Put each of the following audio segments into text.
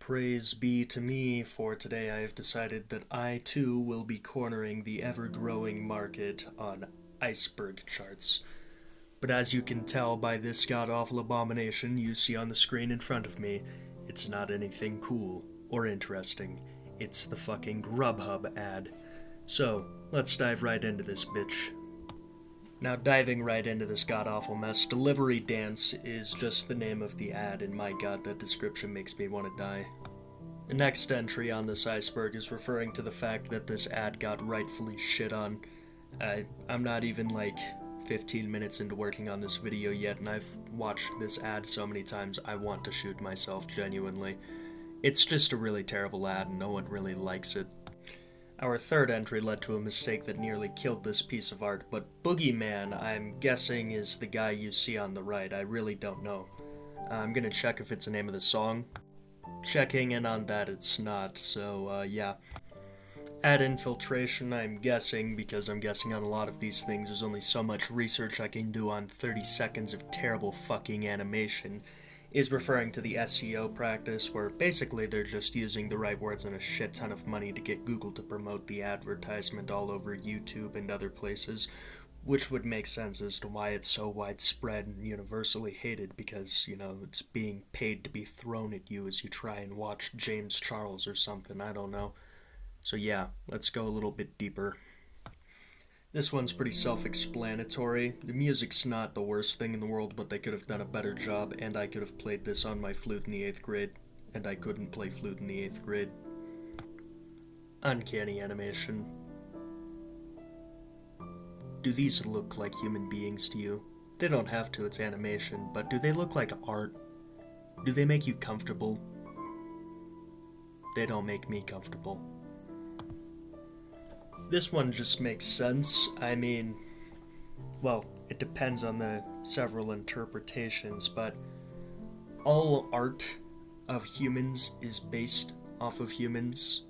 praise be to me, for today I have decided that I too will be cornering the ever-growing market on iceberg charts. But as you can tell by this god-awful abomination you see on the screen in front of me, it's not anything cool or interesting. It's the fucking Grubhub ad. So, let's dive right into this bitch. Now, diving right into this god-awful mess, Delivery Dance is just the name of the ad, and my god, that description makes me want to die. The next entry on this iceberg is referring to the fact that this ad got rightfully shit on. I'm not even like 15 minutes into working on this video yet, and I've watched this ad so many times I want to shoot myself genuinely. It's just a really terrible ad, and no one really likes it. Our third entry led to a mistake that nearly killed this piece of art, but Boogeyman, I'm guessing, is the guy you see on the right. I really don't know. I'm gonna check if it's the name of the song. Checking in on that, it's not, so yeah. Ad infiltration, I'm guessing, because I'm guessing on a lot of these things there's only so much research I can do on 30 seconds of terrible fucking animation, is referring to the SEO practice, where basically they're just using the right words and a shit ton of money to get Google to promote the advertisement all over YouTube and other places, which would make sense as to why it's so widespread and universally hated, because, you know, it's being paid to be thrown at you as you try and watch James Charles or something, I don't know. So yeah, let's go a little bit deeper. This one's pretty self-explanatory. The music's not the worst thing in the world, but they could have done a better job, and I could have played this on my flute in the 8th grade, and I couldn't play flute in the 8th grade. Uncanny animation. Do these look like human beings to you? They don't have to, it's animation, but do they look like art? Do they make you comfortable? They don't make me comfortable. This one just makes sense. I mean, well, it depends on the several interpretations, but all art of humans is based off of humans.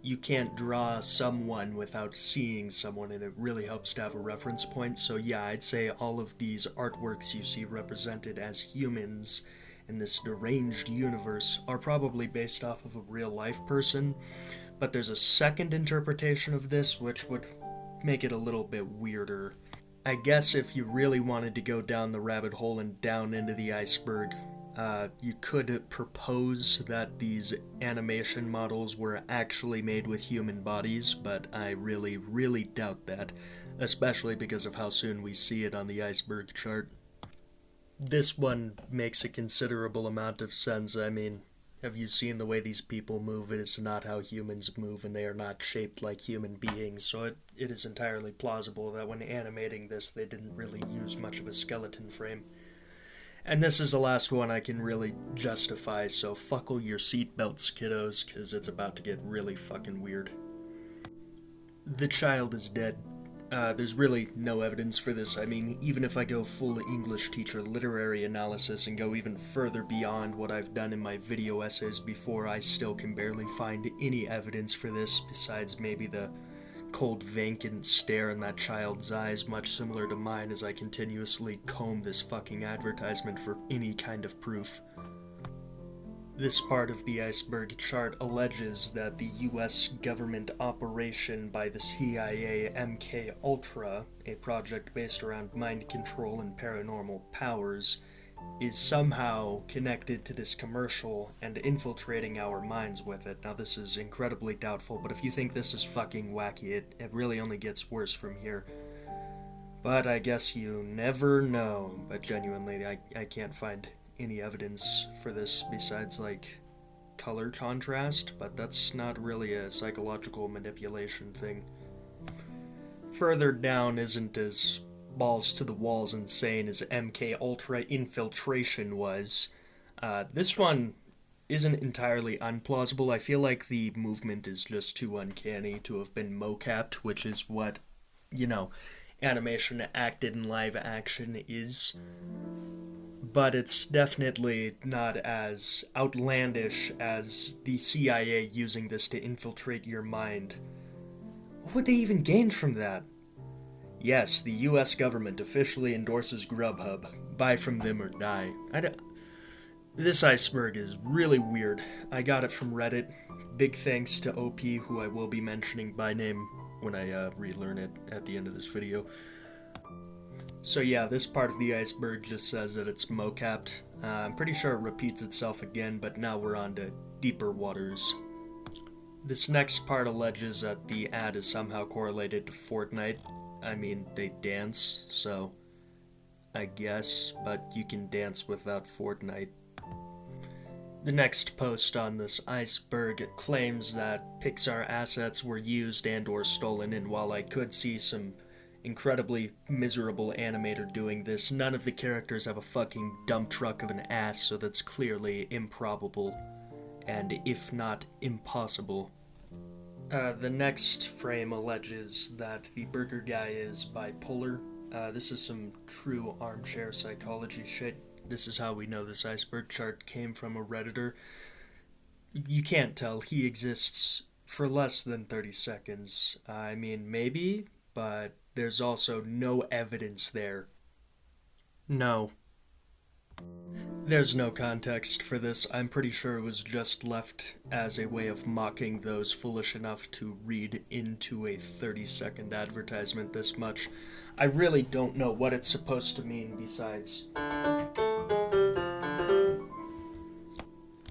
You can't draw someone without seeing someone, and it really helps to have a reference point. So yeah, I'd say all of these artworks you see represented as humans in this deranged universe are probably based off of a real-life person. But there's a second interpretation of this which would make it a little bit weirder. I guess if you really wanted to go down the rabbit hole and down into the iceberg, you could propose that these animation models were actually made with human bodies, but I really, really doubt that, especially because of how soon we see it on the iceberg chart. This one makes a considerable amount of sense. I mean, have you seen the way these people move? It is not how humans move, and they are not shaped like human beings, so it is entirely plausible that when animating this, they didn't really use much of a skeleton frame. And this is the last one I can really justify, so buckle your seatbelts, kiddos, because it's about to get really fucking weird. The child is dead. There's really no evidence for this. I mean, even if I go full English teacher literary analysis and go even further beyond what I've done in my video essays before, I still can barely find any evidence for this besides maybe the cold vacant stare in that child's eyes, much similar to mine as I continuously comb this fucking advertisement for any kind of proof. This part of the iceberg chart alleges that the US government operation by the CIA MK Ultra, a project based around mind control and paranormal powers, is somehow connected to this commercial and infiltrating our minds with it. Now this is incredibly doubtful, but if you think this is fucking wacky, it really only gets worse from here. But I guess you never know. But genuinely, I can't find any evidence for this besides like color contrast, but that's not really a psychological manipulation thing. Further down isn't as balls to the walls insane as MK Ultra Infiltration was. This one isn't entirely unplausible. I feel like the movement is just too uncanny to have been mocapped, which is what, you know, animation acted in live action is. But it's definitely not as outlandish as the CIA using this to infiltrate your mind. What would they even gain from that? Yes, the US government officially endorses Grubhub. Buy from them or die. This iceberg is really weird. I got it from Reddit. Big thanks to OP, who I will be mentioning by name when I relearn it at the end of this video. So yeah, this part of the iceberg just says that it's mo-capped. I'm pretty sure it repeats itself again, but now we're on to deeper waters. This next part alleges that the ad is somehow correlated to Fortnite. I mean, they dance, so I guess, but you can dance without Fortnite. The next post on this iceberg claims that Pixar assets were used and or stolen, and while I could see some incredibly miserable animator doing this, none of the characters have a fucking dump truck of an ass, so that's clearly improbable, and if not impossible. The next frame alleges that the burger guy is bipolar. This is some true armchair psychology shit. This is how we know this iceberg chart came from a Redditor. You can't tell. He exists for less than 30 seconds. I mean, maybe, but there's also no evidence there. No. There's no context for this. I'm pretty sure it was just left as a way of mocking those foolish enough to read into a 30-second advertisement this much. I really don't know what it's supposed to mean besides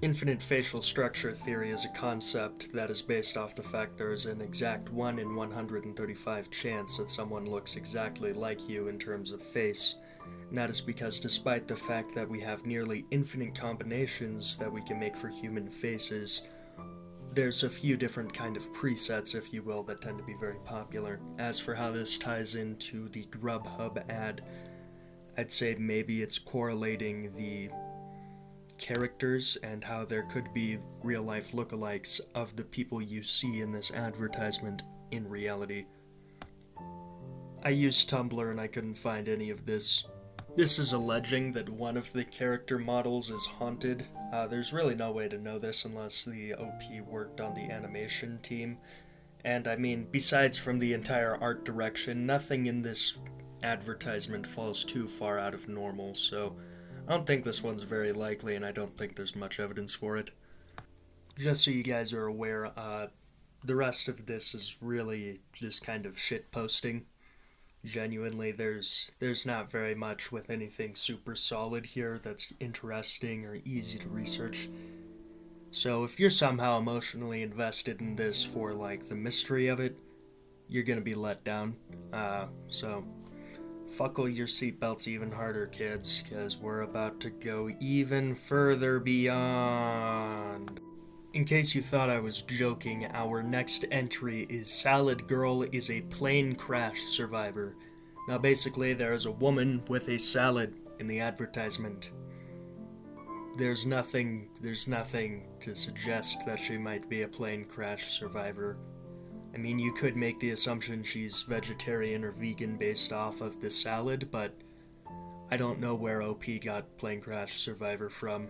infinite facial structure theory is a concept that is based off the fact there is an exact 1 in 135 chance that someone looks exactly like you in terms of face. And that is because despite the fact that we have nearly infinite combinations that we can make for human faces, there's a few different kind of presets, if you will, that tend to be very popular. As for how this ties into the Grubhub ad, I'd say maybe it's correlating the characters and how there could be real-life lookalikes of the people you see in this advertisement in reality. I used Tumblr and I couldn't find any of this. This is alleging that one of the character models is haunted. There's really no way to know this unless the OP worked on the animation team. And I mean, besides from the entire art direction, nothing in this advertisement falls too far out of normal, so I don't think this one's very likely, and I don't think there's much evidence for it. Just so you guys are aware, the rest of this is really just kind of shit posting. Genuinely, there's not very much with anything super solid here that's interesting or easy to research. So if you're somehow emotionally invested in this for, like, the mystery of it, you're gonna be let down. So buckle your seatbelts even harder, kids, because we're about to go even further beyond. In case you thought I was joking, our next entry is Salad Girl is a plane crash survivor. Now basically there is a woman with a salad in the advertisement. There's nothing to suggest that she might be a plane crash survivor. I mean, you could make the assumption she's vegetarian or vegan based off of the salad, but I don't know where OP got plane crash survivor from.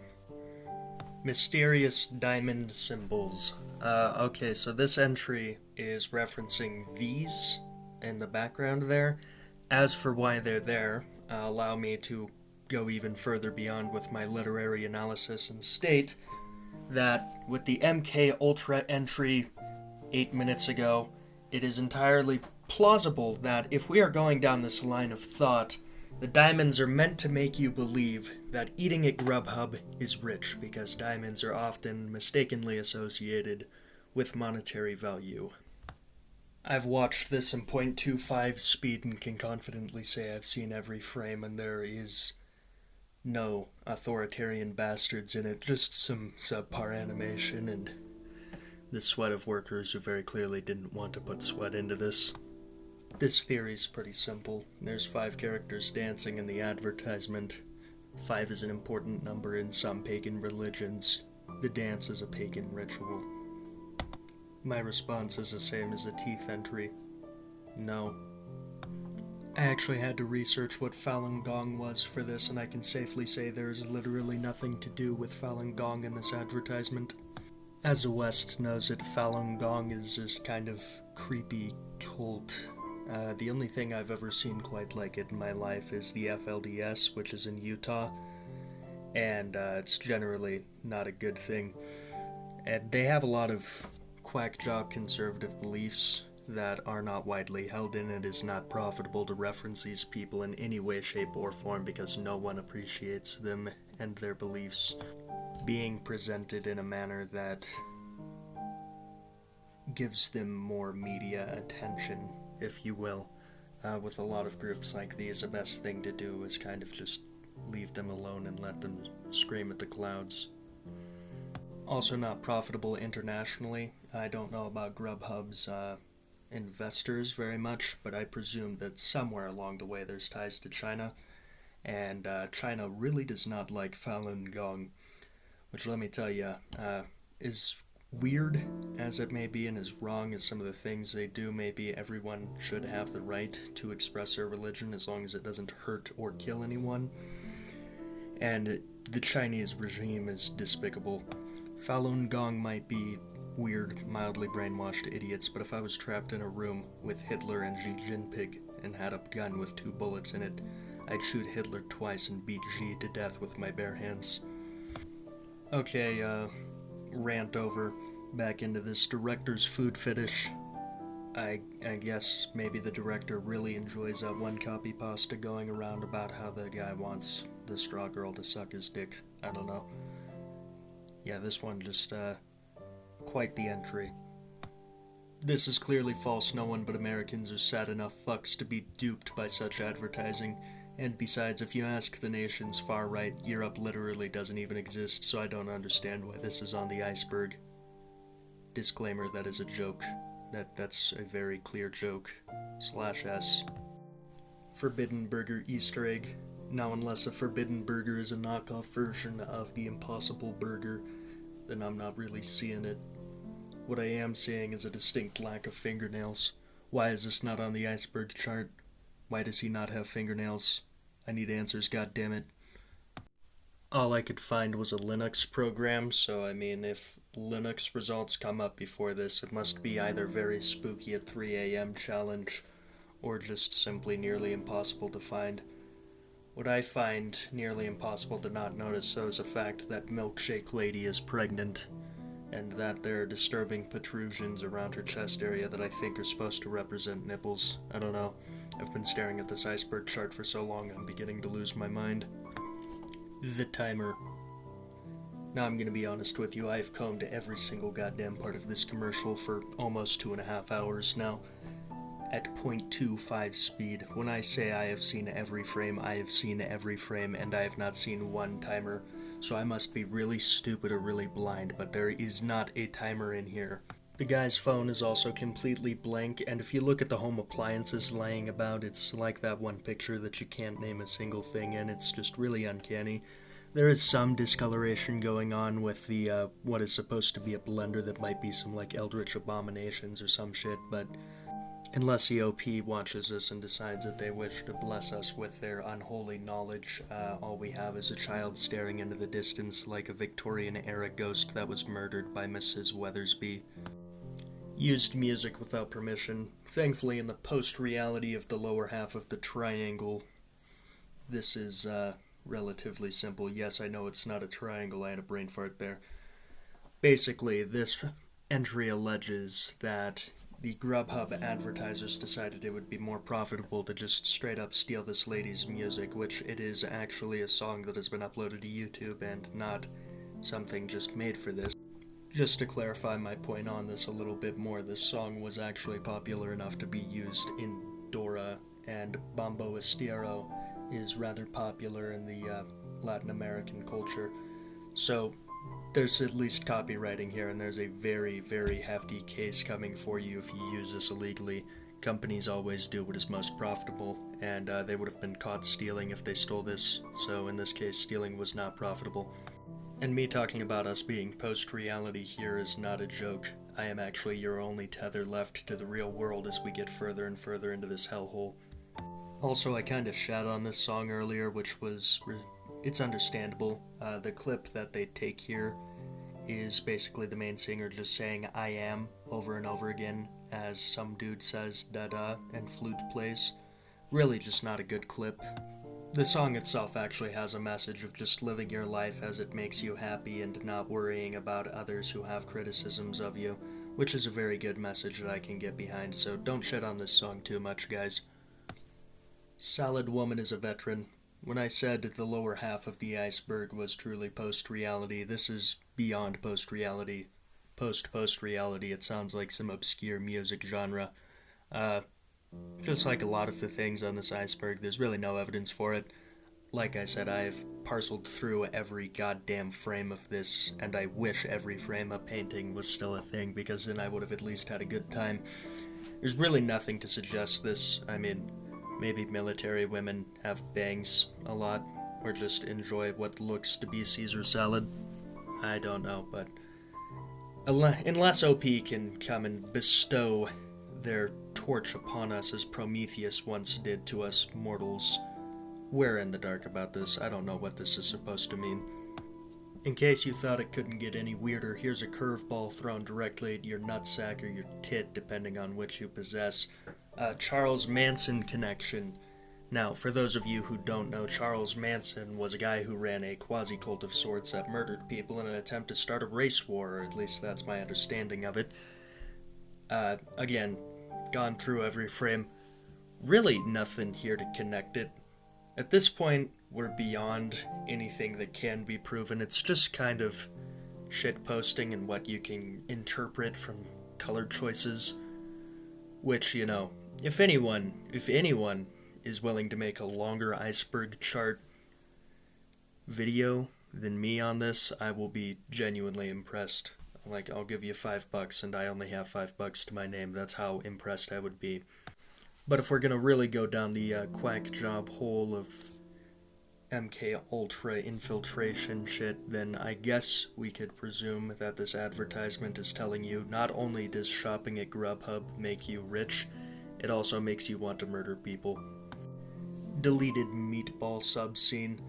Mysterious diamond symbols. Okay, so this entry is referencing these in the background there. As for why they're there, allow me to go even further beyond with my literary analysis and state that with the MK Ultra entry 8 minutes ago, it is entirely plausible that if we are going down this line of thought, the diamonds are meant to make you believe that eating at Grubhub is rich, because diamonds are often mistakenly associated with monetary value. I've watched this in .25 speed and can confidently say I've seen every frame, and there is no authoritarian bastards in it, just some subpar animation and the sweat of workers who very clearly didn't want to put sweat into this. This theory's pretty simple. There's 5 characters dancing in the advertisement. 5 is an important number in some pagan religions. The dance is a pagan ritual. My response is the same as the teeth entry. No. I actually had to research what Falun Gong was for this, and I can safely say there's literally nothing to do with Falun Gong in this advertisement. As the West knows it, Falun Gong is this kind of creepy cult. The only thing I've ever seen quite like it in my life is the FLDS, which is in Utah. and it's generally not a good thing. And they have a lot of quack job conservative beliefs that are not widely held, and it is not profitable to reference these people in any way, shape, or form because no one appreciates them and their beliefs being presented in a manner that gives them more media attention, if you will. With a lot of groups like these, the best thing to do is kind of just leave them alone and let them scream at the clouds. Also not profitable internationally. I don't know about Grubhub's investors very much, but I presume that somewhere along the way there's ties to China, and China really does not like Falun Gong, which, let me tell you, is weird as it may be and as wrong as some of the things they do may be. Everyone should have the right to express their religion as long as it doesn't hurt or kill anyone. And the Chinese regime is despicable. Falun Gong might be weird, mildly brainwashed idiots, but if I was trapped in a room with Hitler and Xi Jinping and had a gun with 2 bullets in it, I'd shoot Hitler twice and beat Xi to death with my bare hands. Okay, rant over. Back into this director's food fetish. I guess maybe the director really enjoys that one copy pasta going around about how the guy wants the straw girl to suck his dick. I don't know. Yeah, this one just, quite the entry. This is clearly false. No one but Americans are sad enough fucks to be duped by such advertising. And besides, if you ask the nation's far right, Europe literally doesn't even exist, so I don't understand why this is on the iceberg. Disclaimer, that is a joke. That's a very clear joke. /S. Forbidden Burger Easter egg. Now, unless a Forbidden Burger is a knockoff version of the Impossible Burger, then I'm not really seeing it. What I am seeing is a distinct lack of fingernails. Why is this not on the iceberg chart? Why does he not have fingernails? I need answers, goddammit. All I could find was a Linux program, so I mean, if Linux results come up before this, it must be either very spooky at 3 a.m. challenge, or just simply nearly impossible to find. What I find nearly impossible to not notice, though, is the fact that Milkshake Lady is pregnant, and that there are disturbing protrusions around her chest area that I think are supposed to represent nipples. I don't know. I've been staring at this iceberg chart for so long I'm beginning to lose my mind. The timer. Now I'm gonna be honest with you, I've combed every single goddamn part of this commercial for almost 2.5 hours now, at 0.25 speed. When I say I have seen every frame, I have seen every frame, and I have not seen one timer. So I must be really stupid or really blind, but there is not a timer in here. The guy's phone is also completely blank, and if you look at the home appliances laying about, it's like that one picture that you can't name a single thing in. It's just really uncanny. There is some discoloration going on with the, what is supposed to be a blender that might be some, like, Eldritch Abominations or some shit, but unless the OP watches this and decides that they wish to bless us with their unholy knowledge, all we have is a child staring into the distance like a Victorian-era ghost that was murdered by Mrs. Weathersby. Used music without permission. Thankfully, in the post-reality of the lower half of the triangle, this is, relatively simple. Yes, I know it's not a triangle, I had a brain fart there. Basically, this entry alleges that the Grubhub advertisers decided it would be more profitable to just straight up steal this lady's music, which it is actually a song that has been uploaded to YouTube and not something just made for this. Just to clarify my point on this a little bit more, this song was actually popular enough to be used in Dora, and Bombo Estero is rather popular in the Latin American culture. So there's at least copywriting here, and there's a very, very hefty case coming for you if you use this illegally. Companies always do what is most profitable, and they would have been caught stealing if they stole this, so in this case, stealing was not profitable. And me talking about us being post-reality here is not a joke. I am actually your only tether left to the real world as we get further and further into this hellhole. Also, I kinda shat on this song earlier, which was... it's understandable. The clip that they take here is basically the main singer just saying "I am" over and over again as some dude says "da-da" and flute plays. Really just not a good clip. The song itself actually has a message of just living your life as it makes you happy and not worrying about others who have criticisms of you, which is a very good message that I can get behind, so don't shit on this song too much, guys. Salad Woman is a veteran. When I said the lower half of the iceberg was truly post-reality, this is beyond post-reality. Post-reality, it sounds like some obscure music genre. Just like a lot of the things on this iceberg, there's really no evidence for it. Like I said, I've parceled through every goddamn frame of this, and I wish every frame of painting was still a thing, because then I would have at least had a good time. There's really nothing to suggest this. I mean, maybe military women have bangs a lot, or just enjoy what looks to be Caesar salad. I don't know, but unless OP can come and bestow their torch upon us as Prometheus once did to us mortals, we're in the dark about this. I don't know what this is supposed to mean. In case you thought it couldn't get any weirder, here's a curveball thrown directly at your nutsack or your tit, depending on which you possess. Charles Manson connection. Now, for those of you who don't know, Charles Manson was a guy who ran a quasi-cult of sorts that murdered people in an attempt to start a race war, or at least that's my understanding of it. Again, gone through every frame. Really nothing here to connect it. At this point, we're beyond anything that can be proven. It's just kind of shitposting and what you can interpret from color choices. Which, you know, if anyone is willing to make a longer iceberg chart video than me on this, I will be genuinely impressed. Like, I'll give you $5 and I only have $5 to my name. That's how impressed I would be. But if we're gonna really go down the quack job hole of MK Ultra Infiltration shit, then I guess we could presume that this advertisement is telling you not only does shopping at Grubhub make you rich, it also makes you want to murder people. Deleted Meatball subscene.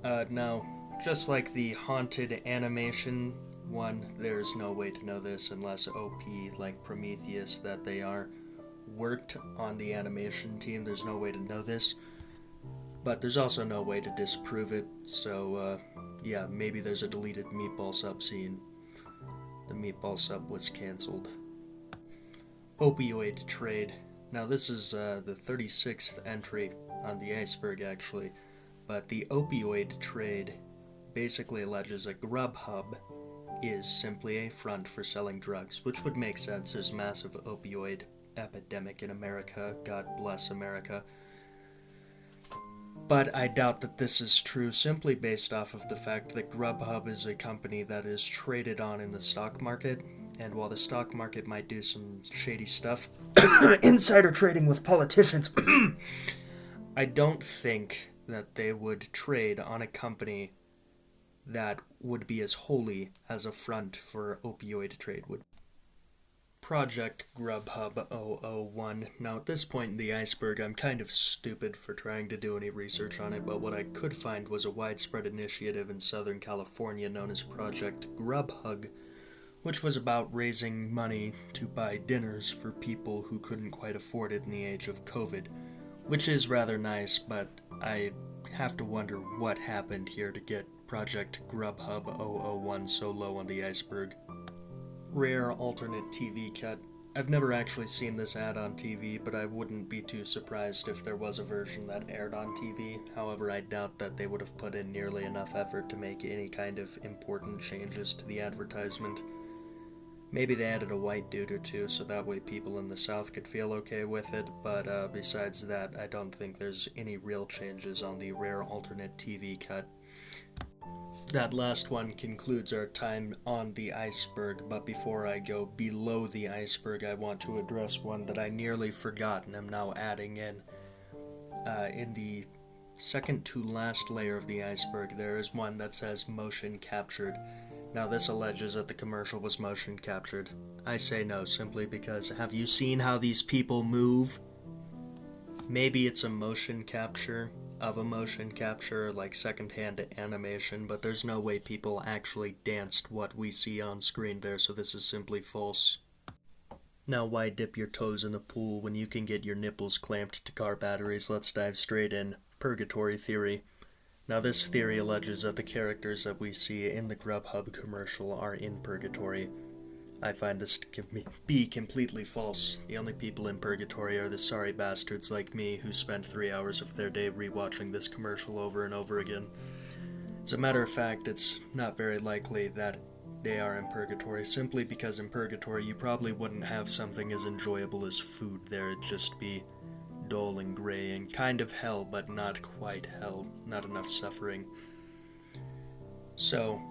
Now, just like the haunted animation one, there's no way to know this unless OP, like Prometheus that they are, worked on the animation team. There's no way to know this. But there's also no way to disprove it, so, yeah, maybe there's a deleted Meatball sub scene. The Meatball sub was cancelled. Opioid Trade. Now, this is the 36th entry on the iceberg, actually, but the Opioid Trade basically alleges that Grubhub is simply a front for selling drugs, which would make sense. There's a massive opioid epidemic in America. God bless America. But I doubt that this is true, simply based off of the fact that Grubhub is a company that is traded on in the stock market, and while the stock market might do some shady stuff, insider trading with politicians, I don't think that they would trade on a company that would be as holy as a front for opioid trade would. Project Grubhub 001. Now, at this point in the iceberg, I'm kind of stupid for trying to do any research on it, but what I could find was a widespread initiative in Southern California known as Project Grubhug, which was about raising money to buy dinners for people who couldn't quite afford it in the age of COVID, which is rather nice, but I have to wonder what happened here to get Project Grubhub 001 so low on the iceberg. Rare alternate TV cut. I've never actually seen this ad on TV, but I wouldn't be too surprised if there was a version that aired on TV. However, I doubt that they would have put in nearly enough effort to make any kind of important changes to the advertisement. Maybe they added a white dude or two so that way people in the South could feel okay with it, but besides that, I don't think there's any real changes on the rare alternate TV cut. That last one concludes our time on the iceberg, but before I go below the iceberg, I want to address one that I nearly forgot and am now adding in. In the second to last layer of the iceberg, there is one that says motion captured. Now, this alleges that the commercial was motion captured. I say no, simply because have you seen how these people move? Maybe it's a motion capture of a motion capture, like secondhand animation, but there's no way people actually danced what we see on screen there, so this is simply false. Now, why dip your toes in the pool when you can get your nipples clamped to car batteries? Let's dive straight in. Purgatory theory. Now, this theory alleges that the characters that we see in the Grubhub commercial are in purgatory. I find this to be completely false. The only people in purgatory are the sorry bastards like me who spend 3 hours of their day rewatching this commercial over and over again. As a matter of fact, it's not very likely that they are in purgatory, simply because in purgatory you probably wouldn't have something as enjoyable as food there. It'd just be dull and gray and kind of hell, but not quite hell. Not enough suffering. So,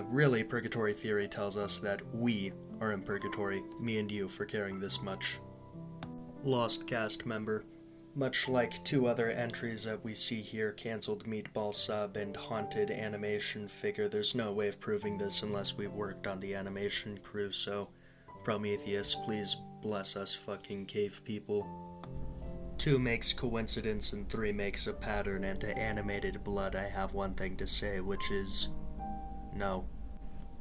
really, purgatory theory tells us that we are in purgatory, me and you, for caring this much. Lost cast member. Much like two other entries that we see here, cancelled Meatball sub and haunted animation figure, there's no way of proving this unless we worked on the animation crew, so Prometheus, please bless us fucking cave people. 2 makes coincidence and 3 makes a pattern, and to animated blood I have one thing to say, which is no.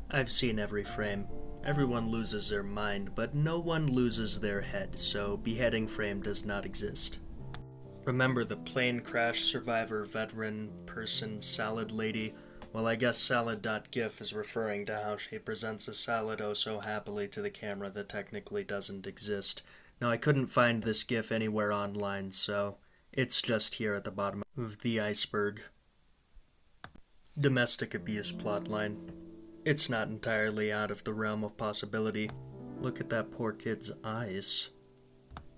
I've seen every frame. Everyone loses their mind, but no one loses their head, so Beheading Frame does not exist. Remember the plane crash survivor veteran person salad lady? Well, I guess salad.gif is referring to how she presents a salad oh so happily to the camera that technically doesn't exist. Now, I couldn't find this gif anywhere online, so it's just here at the bottom of the iceberg. Domestic abuse plotline. It's not entirely out of the realm of possibility. Look at that poor kid's eyes.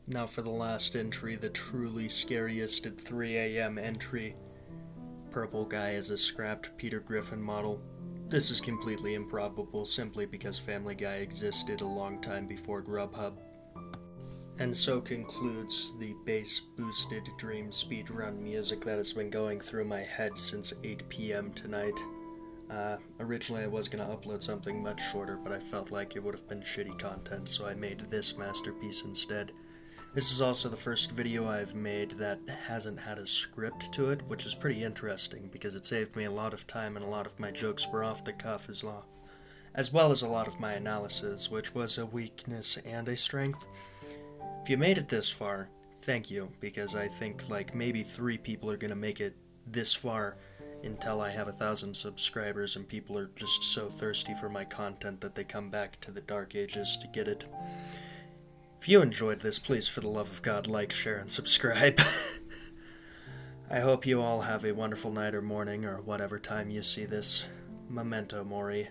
Now for the last entry, the truly scariest at 3 a.m. entry. Purple guy is a scrapped Peter Griffin model. This is completely improbable simply because Family Guy existed a long time before Grubhub. And so concludes the bass-boosted dream speedrun music that has been going through my head since 8 p.m. tonight. Originally I was going to upload something much shorter, but I felt like it would have been shitty content, so I made this masterpiece instead. This is also the first video I've made that hasn't had a script to it, which is pretty interesting, because it saved me a lot of time and a lot of my jokes were off the cuff as well as a lot of my analysis, which was a weakness and a strength. If you made it this far, thank you, because I think like maybe 3 people are gonna make it this far until I have 1,000 subscribers and people are just so thirsty for my content that they come back to the dark ages to get it. If you enjoyed this, please for the love of God, like, share, and subscribe. I hope you all have a wonderful night or morning or whatever time you see this. Memento mori.